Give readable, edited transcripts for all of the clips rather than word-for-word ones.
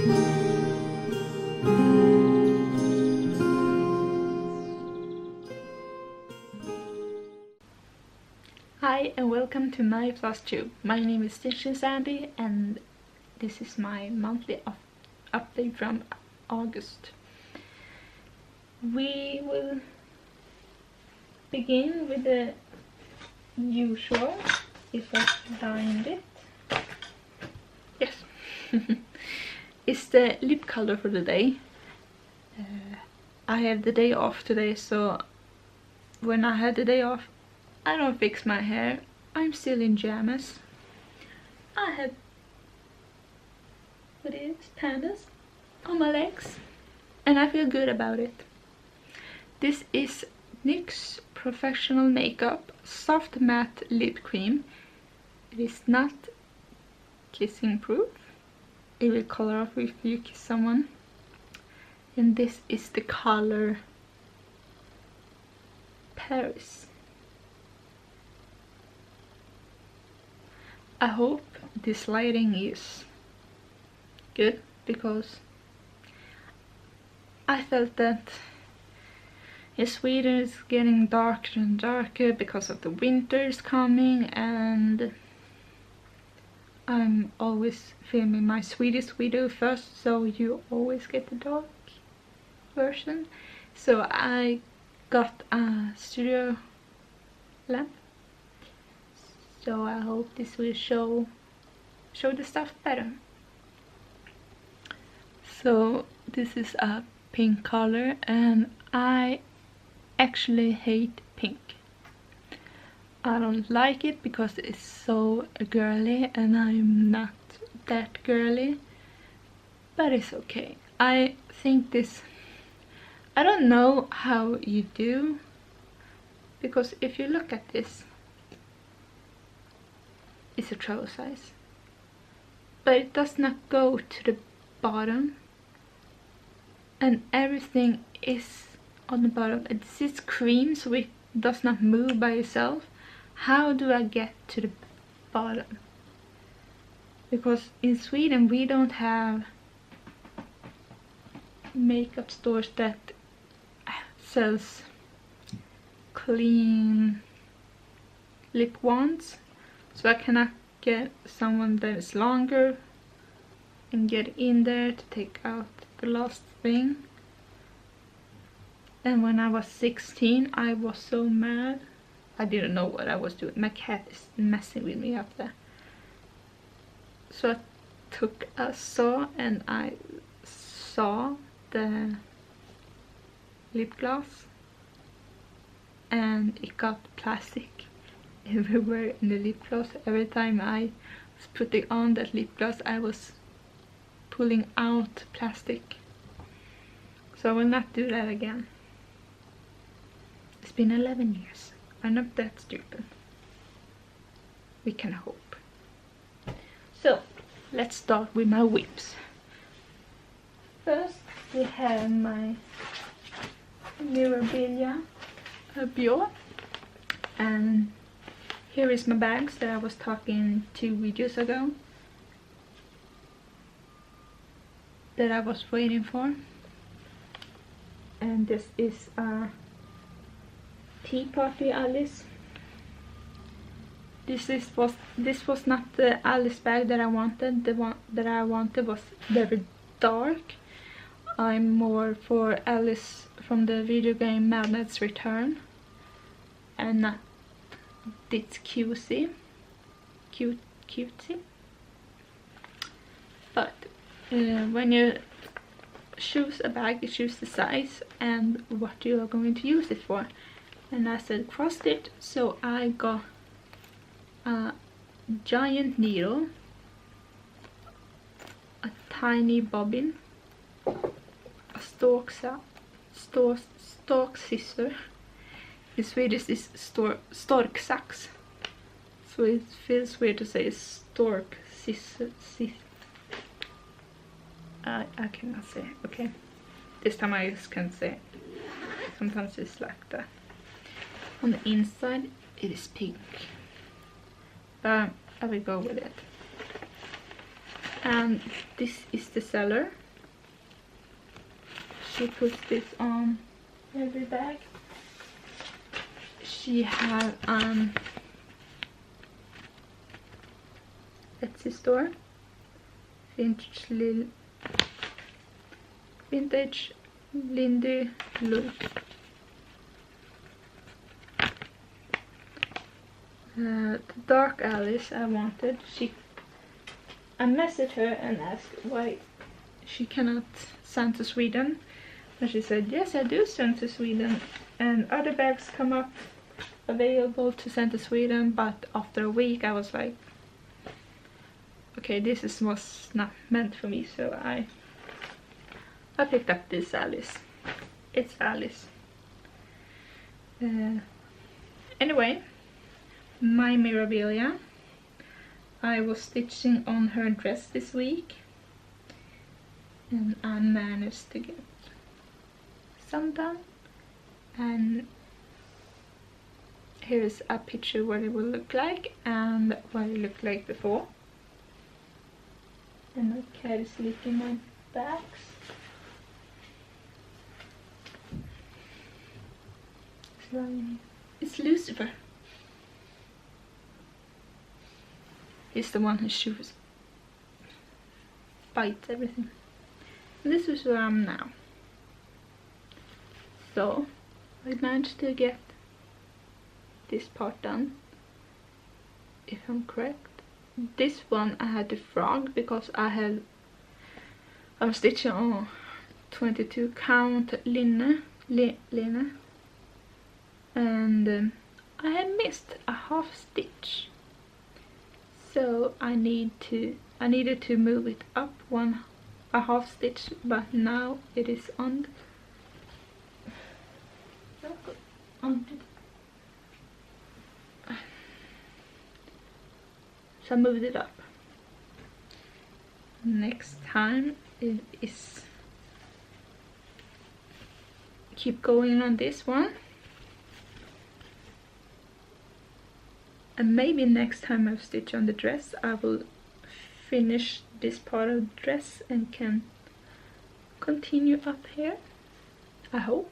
Hi and welcome to my Flosstube. My name is Sandy and this is my monthly update from August. We will begin with the usual, if I find it. Yes. It's the lip color for the day. I have the day off today, so when I had the day off I don't fix my hair. I'm still in jammies. I have pandas on my legs and I feel good about it. This is NYX Professional Makeup Soft Matte Lip Cream. It is not kissing proof. It will color off if you kiss someone. And this is the color Paris. I hope this lighting is good, because I felt that in Sweden it's getting darker and darker because of the winter is coming, and I'm always filming my Swedish video first, so you always get the dark version. So I got a studio lamp. So I hope this will show the stuff better. So this is a pink color and I actually hate pink. I don't like it because it's so girly and I'm not that girly, but it's okay. I think this, I don't know how you do, because if you look at this, it's a travel size, but it does not go to the bottom and everything is on the bottom. This is cream, so it does not move by itself. How do I get to the bottom? Because in Sweden we don't have makeup stores that sells clean lip wands. So I cannot get someone that is longer and get in there to take out the last thing. And when I was 16 I was so mad. I didn't know what I was doing. My cat is messing with me up there. So I took a saw and I saw the lip gloss and it got plastic everywhere in the lip gloss. Every time I was putting on that lip gloss I was pulling out plastic. So I will not do that again. It's been 11 years. I'm not that stupid. We can hope. So let's start with my whips. First we have my Mirabilia Bio, and here is my bags that I was talking 2 videos ago that I was waiting for. And this is a Tea Party Alice. This was not the Alice bag that I wanted. The one that I wanted was very dark. I'm more for Alice from the video game Madness Return, and not this cutesy. But when you choose a bag, you choose the size and what you are going to use it for. And I said cross stitch, so I got a giant needle, a tiny bobbin, a stalk scissor. In Swedish is storksax, so it feels weird to say stork scissor. I cannot say it. Okay, this time I just can't say it. Sometimes it's like that. On the inside it is pink, but I will go with it. And this is the seller. She puts this on every bag. She has Etsy store, vintage Lindy look. The dark Alice I wanted. I messaged her and asked why she cannot send to Sweden, and she said yes, I do send to Sweden, and other bags come up available to send to Sweden, but after a week I was like, okay, this was not meant for me, so I picked up this Alice. It's Alice. Anyway, my Mirabilia. I was stitching on her dress this week, and I managed to get some done. And here's a picture what it will look like and what it looked like before. And my cat is licking my bags. It's Lucifer. He's the one who shoots, bites everything. And this is where I am now. So I managed to get this part done, if I'm correct. This one I had to frog because I'm stitching on 22 count linen, and I had missed a half stitch. So I needed to move it up a half stitch, but now it is on. So I moved it up. Next time it is keep going on this one. And maybe next time I stitch on the dress, I will finish this part of the dress and can continue up here. I hope.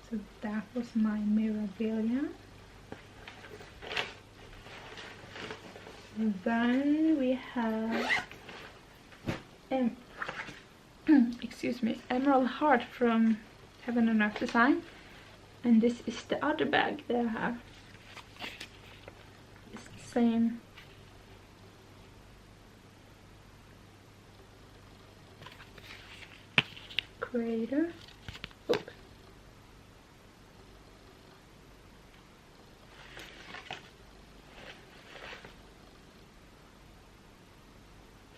So that was my Mirabilia. Then we have excuse me, Emerald Heart from Heaven and Earth Design, and this is the other bag that I have. It's the same creator. Oops.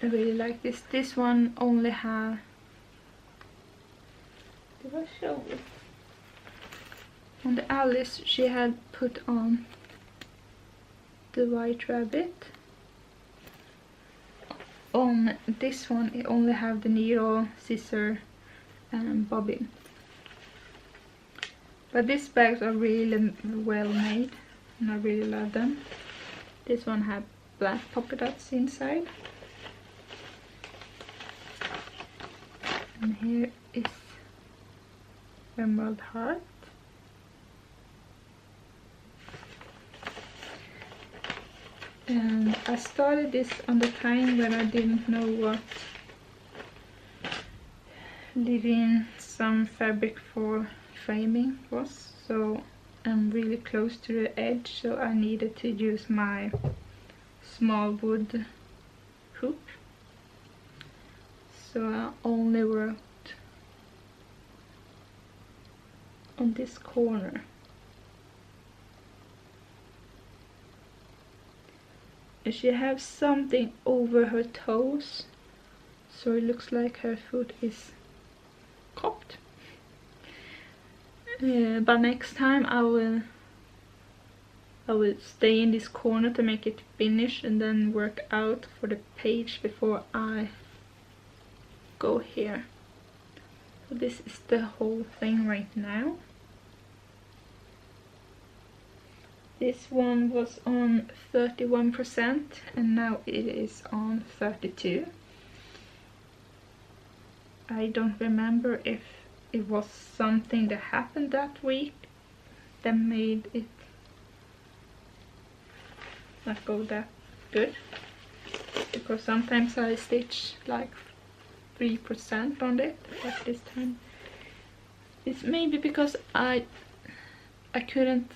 I really like this. This one only have. Did I show it? On the Alice, she had put on the white rabbit. On this one, it only have the needle, scissor, and bobbin. But these bags are really well made, and I really love them. This one had black polka dots inside. And here is Emerald Heart. And I started this on the time when I didn't know what leaving some fabric for framing was, so I'm really close to the edge, so I needed to use my small wood hoop. So I only worked on this corner. And she has something over her toes, so it looks like her foot is cocked. But next time I will stay in this corner to make it finish and then work out for the page before I go here. So this is the whole thing right now. This one was on 31% and now it is on 32%. I don't remember if it was something that happened that week that made it not go that good, because sometimes I stitch like 3% on it, but this time it's maybe because I couldn't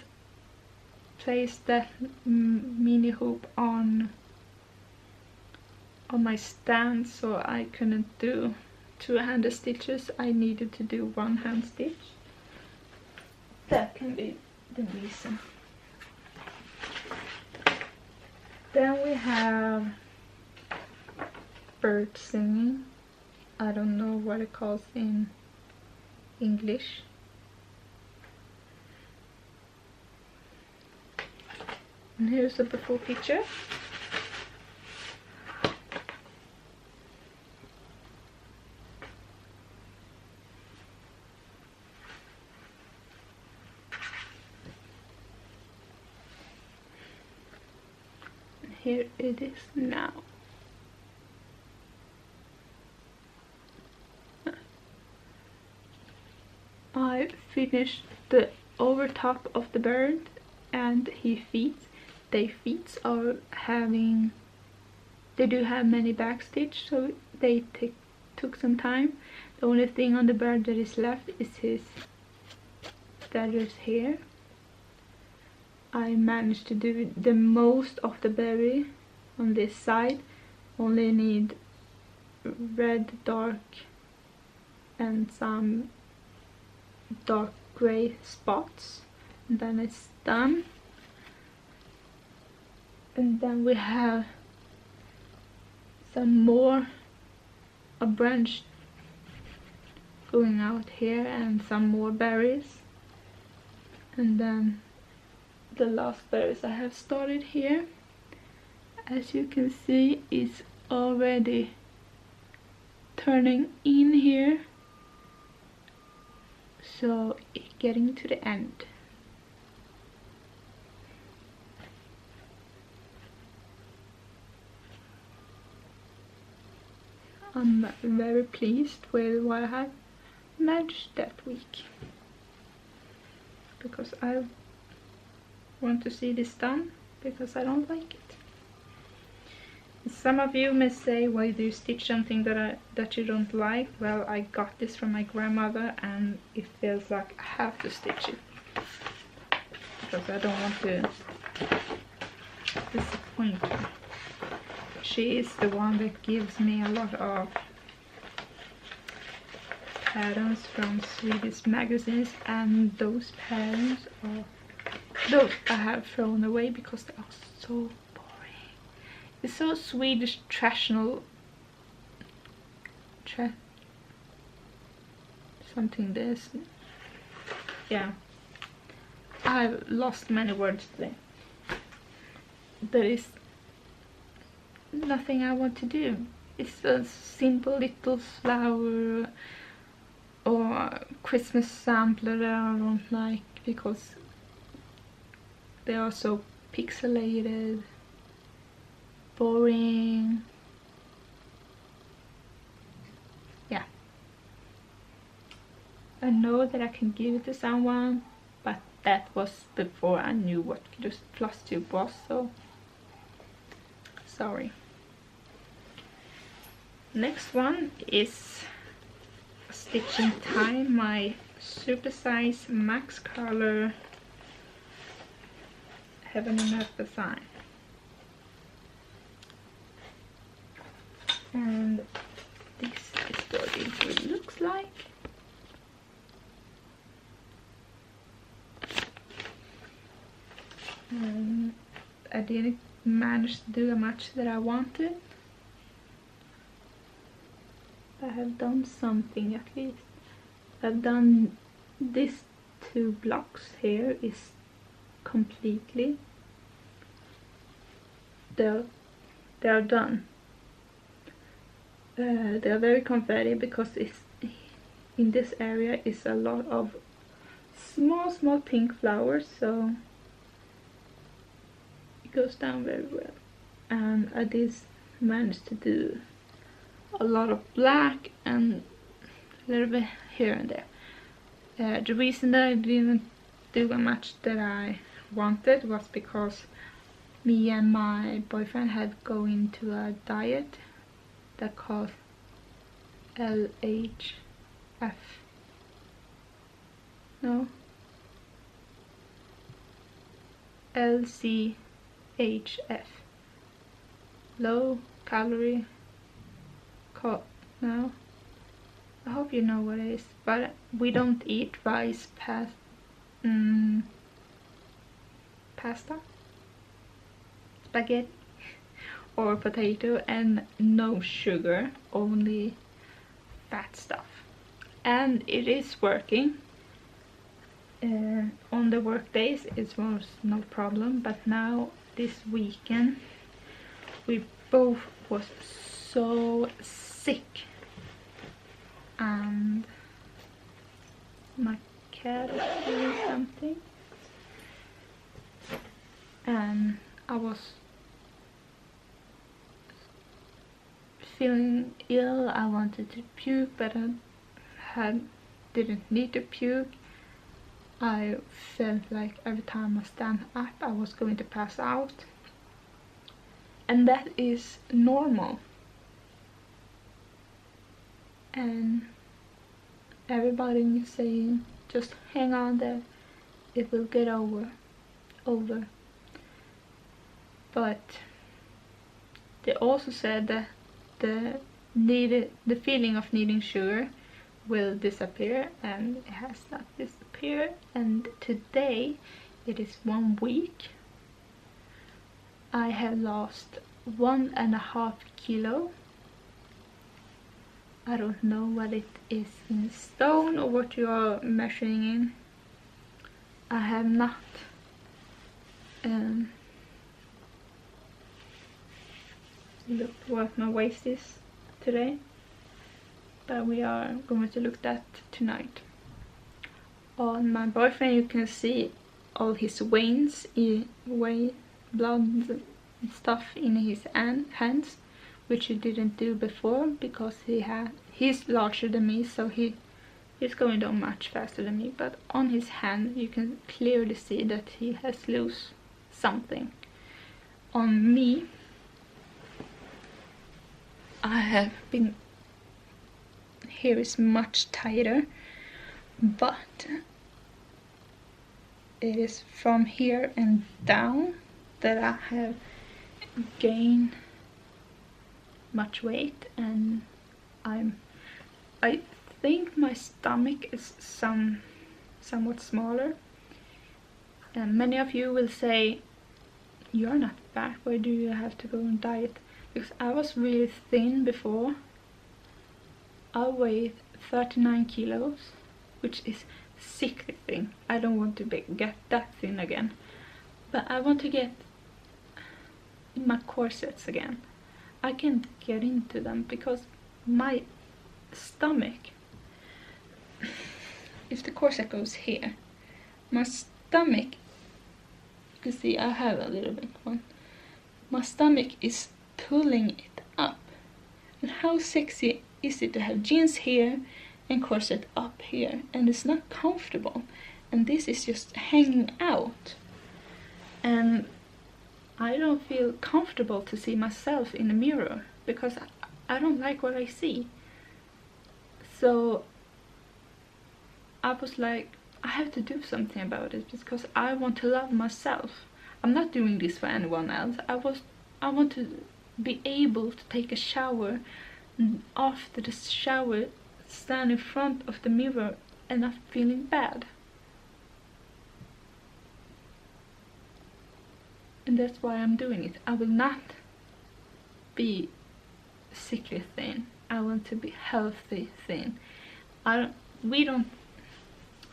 place that mini hoop on my stand, so I couldn't do two-handed stitches. I needed to do one-hand stitch. That can be the reason. Then we have bird singing. I don't know what it calls in English. And here's a before picture. And here it is now. I finished the over top of the bird and his feet. Their feet are having, they do have many backstitch, so they took some time. The only thing on the bird that is left is his feathers here. I managed to do the most of the berry on this side. Only need red, dark and some dark gray spots, and then it's done. And then we have some more, a branch going out here and some more berries, and then the last berries I have started here. As you can see, it's already turning in here, so it's getting to the end. I'm very pleased with what I have managed that week, because I want to see this done, because I don't like it. Some of you may say, why do you stitch something that you don't like? Well, I got this from my grandmother and it feels like I have to stitch it, because I don't want to disappoint her. She is the one that gives me a lot of patterns from Swedish magazines, and those patterns are, those I have thrown away because they are so boring. It's so Swedish traditional, something this. Yeah, I've lost many words today. There is nothing I want to do. It's a simple little flower or Christmas sampler that I don't like, because they are so pixelated, boring. Yeah, I know that I can give it to someone, but that was before I knew what Flosstube was, so sorry. Next one is Stitching Time, my supersize max color Heaven and Earth design. And this is what it really looks like. I didn't manage to do much that I wanted. I have done something at least. I've done these two blocks here is completely, they're done. They're very confetti because it's in this area is a lot of small pink flowers, so it goes down very well. And I did manage to do a lot of black and a little bit here and there. The reason that I didn't do as much that I wanted was because me and my boyfriend had going to a diet that called LHF. No? LCHF. Low calorie. No? I hope you know what it is. But we don't eat rice, pasta, spaghetti, or potato, and no sugar, only fat stuff. And it is working. On the work days it was no problem, but now this weekend we both was so sick, and my cat is doing something, and I was feeling ill. I wanted to puke, but I didn't need to puke. I felt like every time I stand up I was going to pass out, and that is normal. And everybody is saying, just hang on there, it will get over. But they also said that the feeling of needing sugar will disappear, and it has not disappeared. And today it is 1 week. I have lost 1.5 kilo. I don't know what it is in stone or what you are measuring in. I have not looked what my waist is today, but we are going to look at that tonight. On my boyfriend you can see all his veins, blood and stuff in his hands, which he didn't do before because he's larger than me, so he's going down much faster than me. But on his hand you can clearly see that he has lost something. On me, I have been, here is much tighter, but it is from here and down that I have gained much weight, and I think my stomach is somewhat smaller. And many of you will say, you're not fat, why do you have to go on diet? Because I was really thin before. I weighed 39 kilos, which is sickly thin. I don't want to get that thin again, but I want to get in my corsets again. I can't get into them because my stomach, if the corset goes here, my stomach, you can see I have a little bit one, my stomach is pulling it up. And how sexy is it to have jeans here and corset up here, and it's not comfortable, and this is just hanging out, and I don't feel comfortable to see myself in the mirror because I don't like what I see. So I was like, I have to do something about it because I want to love myself. I'm not doing this for anyone else. I want to be able to take a shower, and after the shower stand in front of the mirror and not feeling bad. And that's why I'm doing it. I will not be sickly thin. I want to be healthy thin.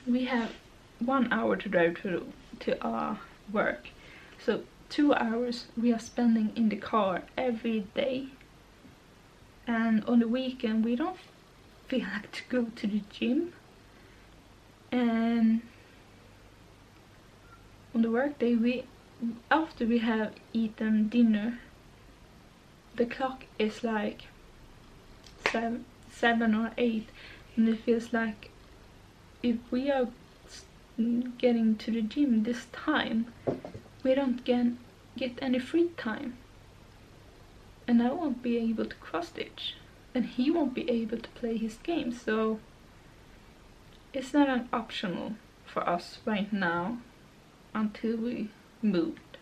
We have 1 hour to drive to our work. So 2 hours we are spending in the car every day. And on the weekend we don't feel like to go to the gym. And on the work day, after we have eaten dinner, the clock is like 7 or 8, and it feels like if we are getting to the gym this time, we don't get any free time, and I won't be able to cross stitch, and he won't be able to play his game. So it's not an optional for us right now until we moved.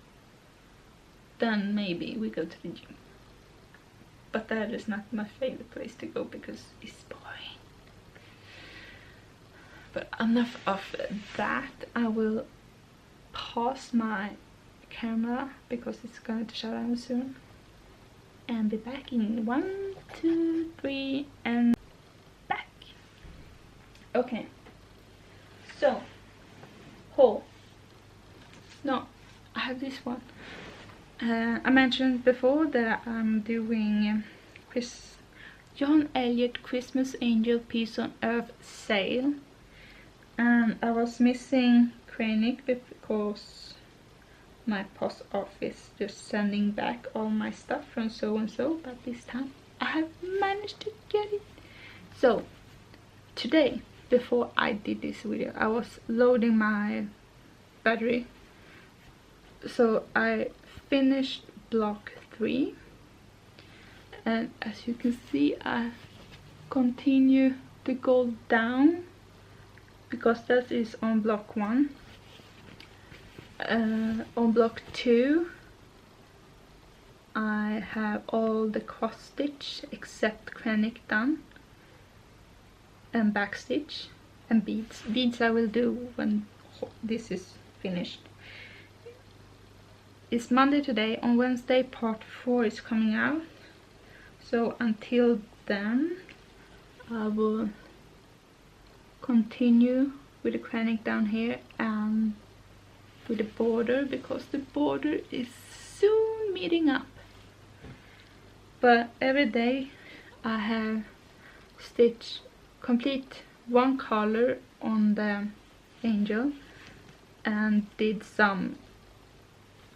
Then maybe we go to the gym, but that is not my favorite place to go because it's boring. But enough of that. I will pause my camera because it's going to shut down soon, and be back in 1, 2, 3 and back. Okay, so haul. No, I have this one. I mentioned before that I'm doing John Elliot Christmas Angel Peace on Earth sale, and I was missing Krennic because my post office just sending back all my stuff from so and so, but this time I have managed to get it. So today, before I did this video, I was loading my battery, so I finished block 3, and as you can see, I continue to go down because that is on block 1. On block 2 I have all the cross stitch except Krennic done, and back stitch and beads. Beads I will do when this is finished. It's Monday today. On Wednesday part 4 is coming out, so until then I will continue with the Krennic down here and with the border, because the border is soon meeting up. But every day I have stitched complete one color on the angel and did some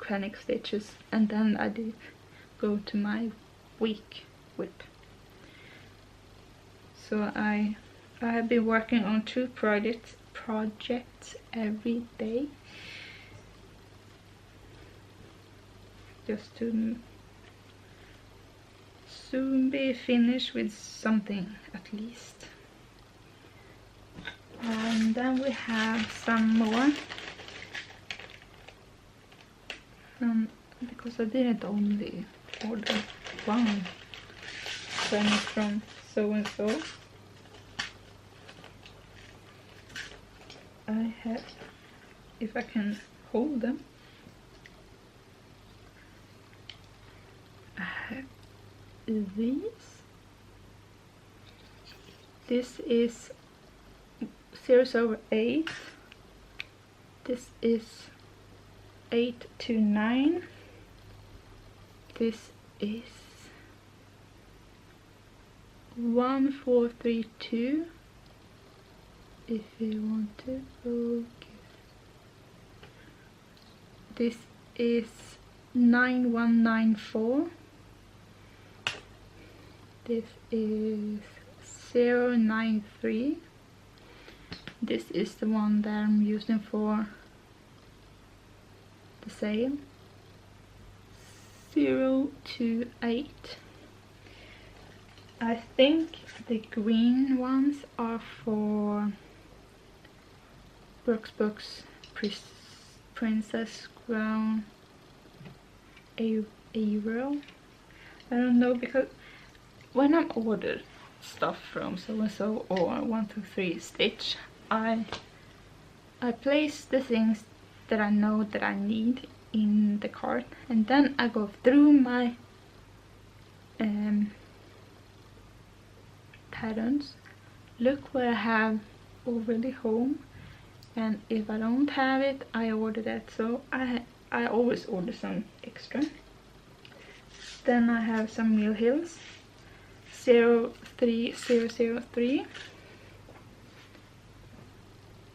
Krennic stitches, and then I did go to my week whip. So I have been working on 2 projects every day, just to soon be finished with something at least. And then we have some more because I didn't only order one Krennic from so and so. I have, if I can hold them, I have these. This is 0/8. This is 8 to 9. This is 1432. If you want to focus. This is 9194. This is 093. This is the one that I'm using for the sale. 028. I think the green ones are for Brooks Princess Crown Aero. I don't know, because when I'm ordered stuff from so and so or 123 Stitch, I place the things that I know that I need in the cart, and then I go through my patterns, look what I have already home, and if I don't have it, I order that. So I always order some extra. Then I have some Mill Hills, 03003.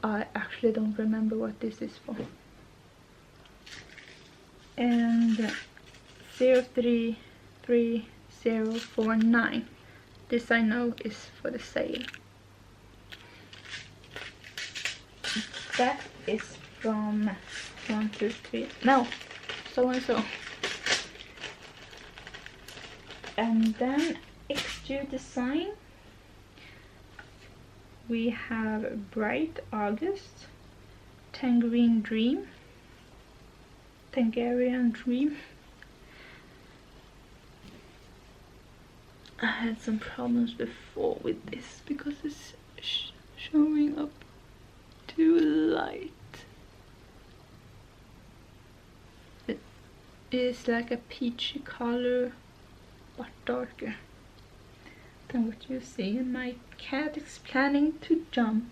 I actually don't remember what this is for. And 033049. This I know is for the sale. That is from 1, 2, 3. No, so and so. And then extra design. We have Bright August, Tangerine Dream, Tangerine Dream. I had some problems before with this because it's showing up too light. It is like a peachy color but darker than what you see. And my cat is planning to jump.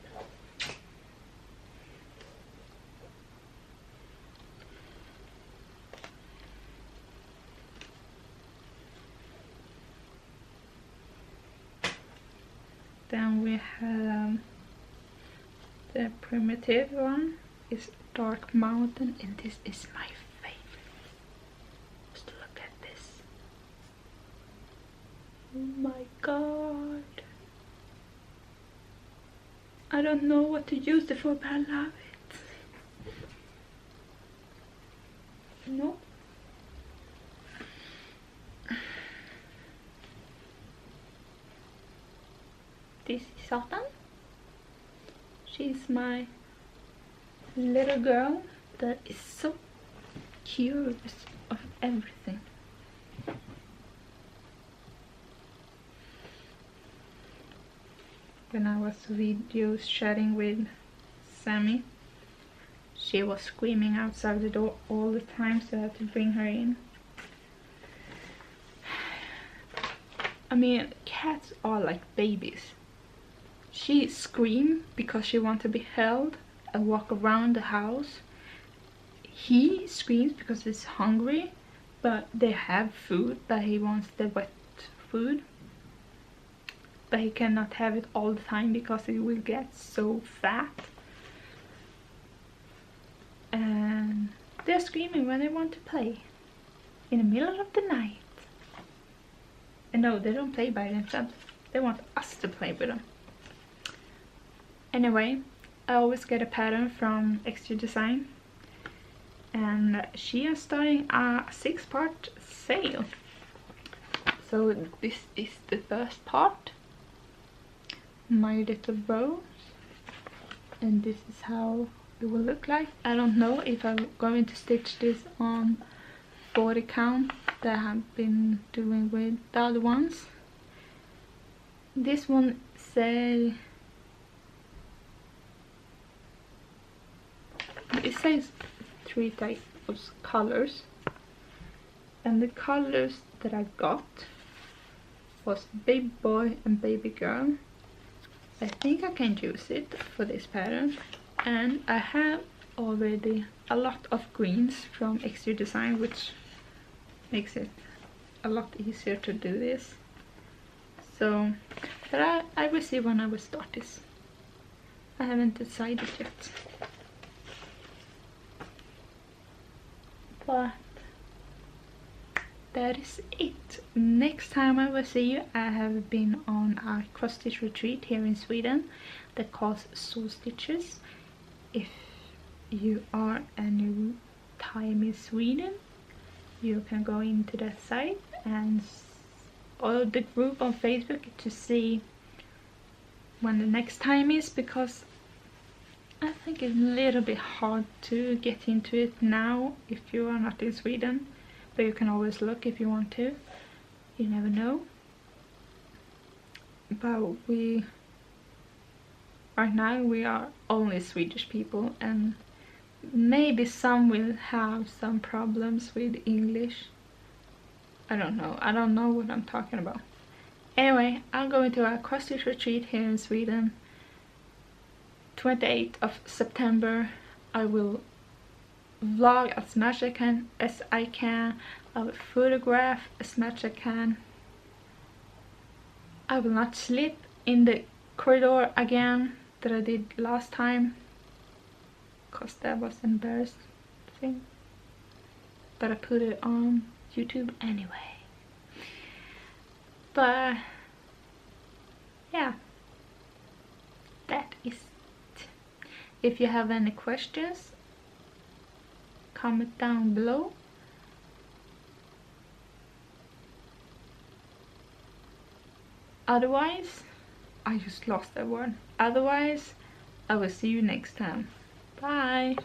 Then we have the primitive one is Dark Mountain, and this is my favorite. Just look at this. Oh my god. I don't know what to use it for, but I love it. No. This is Autumn. She's my little girl that is so curious of everything. When I was video chatting with Sammy, she was screaming outside the door all the time, so I had to bring her in. I mean, cats are like babies. She screams because she wants to be held and walk around the house. He screams because he's hungry, but they have food, but he wants the wet food. But he cannot have it all the time because he will get so fat. And they're screaming when they want to play in the middle of the night. And no, they don't play by themselves. They want us to play with them. Anyway, I always get a pattern from Extra Design, and she is starting a 6-part sale. So this is the first part, My Little Rose, and this is how it will look like. I don't know if I'm going to stitch this on 40 count that I have been doing with the other ones. This one says, it says 3 types of colors, and the colors that I got was baby boy and baby girl. I think I can use it for this pattern, and I have already a lot of greens from Extra Design, which makes it a lot easier to do this. So, but I will see when I will start this. I haven't decided yet. But that is it. Next time I will see you, I have been on a cross stitch retreat here in Sweden that calls Soul Stitches. If you are any time in Sweden, you can go into that site and or the group on Facebook to see when the next time is, because I think it's a little bit hard to get into it now if you are not in Sweden, but you can always look if you want to. You never know. But right now we are only Swedish people, and maybe some will have some problems with English. I don't know what I'm talking about. Anyway, I'm going to a cross stitch retreat here in Sweden 28th of September. I will vlog as much as I can. I will photograph as much as I can. I will not sleep in the corridor again that I did last time, because that was embarrassing. But I put it on YouTube anyway. But yeah, that is it. If you have any questions, comment down below. Otherwise, I just lost that word. Otherwise, I will see you next time. Bye!